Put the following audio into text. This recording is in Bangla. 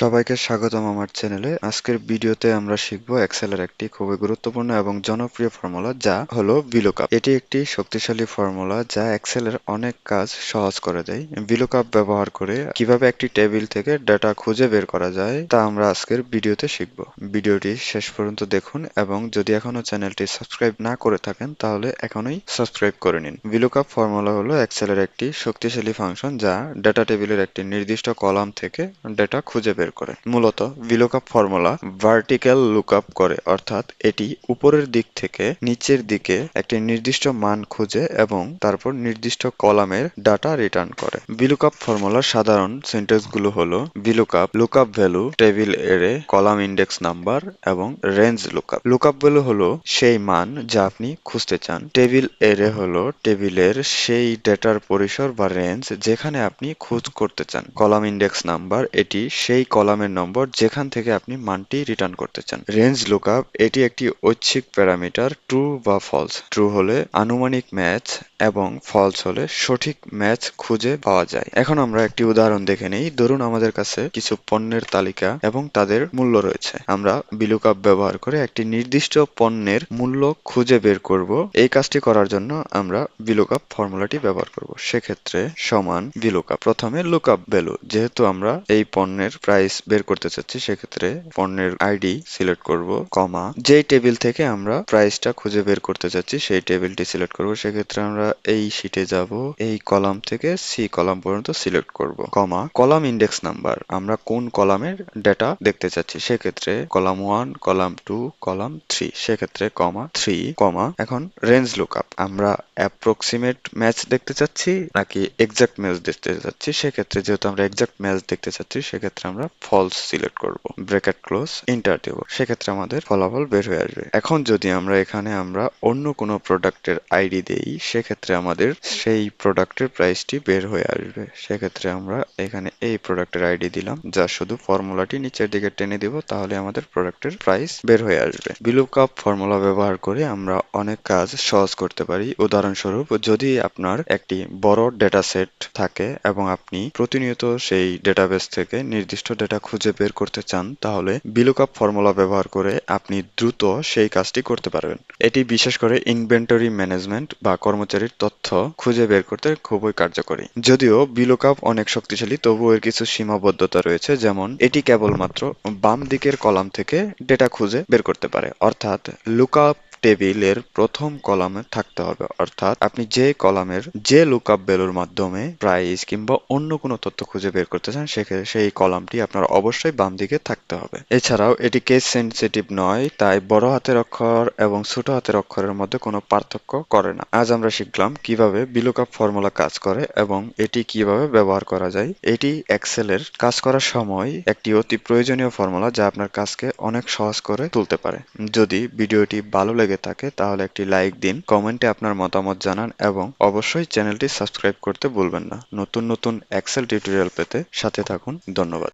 সবাইকে স্বাগতম আমার চ্যানেলে। আজকের ভিডিওতে আমরা শিখব এক্সেলের একটি খুবই গুরুত্বপূর্ণ এবং জনপ্রিয় ফর্মুলা যা হলো VLOOKUP। এটি একটি শক্তিশালী ফর্মুলা যা এক্সেলের অনেক কাজ সহজ করে দেয়। VLOOKUP ব্যবহার করে কিভাবে একটি টেবিল থেকে ডেটা খুঁজে বের করা যায় তা আমরা আজকের ভিডিওতে শিখব। ভিডিওটি শেষ পর্যন্ত দেখুন এবং যদি এখনো চ্যানেলটি সাবস্ক্রাইব না করে থাকেন তাহলে এখনই সাবস্ক্রাইব করে নিন। VLOOKUP ফর্মুলা হলো এক্সেলের একটি শক্তিশালী ফাংশন যা ডেটা টেবিলের একটি নির্দিষ্ট কলাম থেকে ডেটা খুঁজে বের করে। মূলত VLOOKUP ফর্মুলা ভার্টিক্যাল লুকআপ করে, অর্থাৎ এটি উপরের দিক থেকে নিচের দিকে একটি নির্দিষ্ট মান খুঁজে এবং তারপর নির্দিষ্ট কলামের ডাটা রিটার্ন করে। VLOOKUP ফর্মুলার সাধারণ সিনট্যাক্সগুলো হলো VLOOKUP, লুকআপ ভ্যালু, টেবিল এরে, কলাম ইন্ডেক্স নাম্বার এবং রেঞ্জ লুকআপ। লুকআপ ভ্যালু হলো সেই মান যা আপনি খুঁজতে চান। টেবিল এরে হলো টেবিলের সেই ডেটার পরিসর বা রেঞ্জ যেখানে আপনি খোঁজ করতে চান। কলাম ইন্ডেক্স নাম্বার এটি সেই কলামের নম্বর যেখান থেকে আপনি মানটি রিটার্ন করতে চান। রেঞ্জ লুকআপ এটি একটি ঐচ্ছিক প্যারামিটার, ট্রু বা ফলস। ট্রু হলে আনুমানিক ম্যাচ এবং ফলস হলে সঠিক ম্যাচ খুঁজে পাওয়া যায়। এখন আমরা একটি উদাহরণ দেখে নেই। ধরুন আমাদের কাছে কিছু পণ্যের তালিকা এবং তাদের মূল্য রয়েছে। আমরা VLOOKUP ব্যবহার করে একটি নির্দিষ্ট পণ্যের মূল্য খুঁজে বের করব। এই কাজটি করার জন্য আমরা VLOOKUP ফর্মুলাটি ব্যবহার করব। সেক্ষেত্রে সমান VLOOKUP, প্রথমে লুকআপ ভ্যালু, যেহেতু আমরা এই পণ্যের প্রাইস বের করতে চাচ্ছি সেক্ষেত্রে পণ্যের আইডি সিলেক্ট করব, কমা, যেই টেবিল থেকে আমরা প্রাইসটা খুঁজে বের করতে চাচ্ছি সেই টেবিলটি সিলেক্ট করব। সেক্ষেত্রে আমরা এই শিটে যাব, এই কলাম থেকে সি কলাম পর্যন্ত সিলেক্ট করব, কমা, কলাম ইন্ডেক্স নাম্বার, আমরা কোন কলামের ডেটা দেখতে চাচ্ছি সেক্ষেত্রে কলাম 1, কলাম 2, কলাম 3, সেক্ষেত্রে কমা 3, কমা, এখন রেঞ্জ লুকআপ, আমরা অ্যাপ্রক্সিমেট ম্যাচ দেখতে চাচ্ছি নাকি এক্সাক্ট ম্যাচ দেখতে চাচ্ছি, সেক্ষেত্রে যেহেতু আমরা এক্সাক্ট ম্যাচ দেখতে চাচ্ছি সেক্ষেত্রে আমরা ফলস সিলেক্ট করব, ব্র্যাকেট ক্লোজ, এন্টার দেব। সেক্ষেত্রে আমাদের ফলাফল বের হয়ে আসবে। এখন যদি আমরা এখানে অন্য কোনো প্রোডাক্টের আইডি দেই সেক্ষেত্রে আমাদের সেই প্রোডাক্টের প্রাইসটি বের হয়ে আসবে। সেক্ষেত্রে আমরা এখানে এই প্রোডাক্টের আইডি দিলাম, যা শুধু ফর্মুলাটি নিচের দিকে টেনে দিব, তাহলে আমাদের প্রোডাক্টের প্রাইস বের হয়ে আসবে। VLOOKUP ফর্মুলা ব্যবহার করে আমরা অনেক কাজ সহজ করতে পারি। উদাহরণস্বরূপ, যদি আপনার একটি বড় ডেটা সেট থাকে এবং আপনি প্রতিনিয়ত সেই ডেটাবেস থেকে নির্দিষ্ট ডেটা খুঁজে বের করতে চান, তাহলে VLOOKUP ফর্মুলা ব্যবহার করে আপনি দ্রুত সেই কাজটি করতে পারবেন। এটি বিশেষ করে ইনভেন্টরি ম্যানেজমেন্ট বা কর্মচারীর তথ্য খুঁজে বের করতে খুবই কার্যকরী। যদিও VLOOKUP অনেক শক্তিশালী, তবুও এর কিছু সীমাবদ্ধতা রয়েছে, যেমন এটি কেবলমাত্র বাম দিকের কলাম থেকে ডেটা খুঁজে বের করতে পারে, অর্থাৎ লুকআপ টেবিলের প্রথম কলামে থাকতে হবে। অর্থাৎ আপনি যে কলামের যে লুকআপ ভ্যালুর মাধ্যমে প্রাইস কিংবা অন্য কোনো তথ্য খুঁজে বের করতে চান সেই কলামটি আপনার অবশ্যই বাম দিকে থাকতে হবে। এছাড়াও এটি কেস সেনসিটিভ নয়, তাই বড় হাতের অক্ষর এবং ছোট হাতের অক্ষরের মধ্যে কোনো পার্থক্য করে না। আজ আমরা শিখলাম কিভাবে VLOOKUP ফর্মুলা কাজ করে এবং এটি কিভাবে ব্যবহার করা যায়। এটি এক্সেলের কাজ করার সময় একটি অতি প্রয়োজনীয় ফর্মুলা যা আপনার কাজকে অনেক সহজ করে তুলতে পারে। যদি ভিডিওটি ভালো লেগে থাকে তাহলে একটি লাইক দিন, কমেন্টে আপনার মতামত জানান এবং অবশ্যই চ্যানেলটি সাবস্ক্রাইব করতে ভুলবেন না। নতুন নতুন এক্সেল টিউটোরিয়াল পেতে সাথে থাকুন। ধন্যবাদ।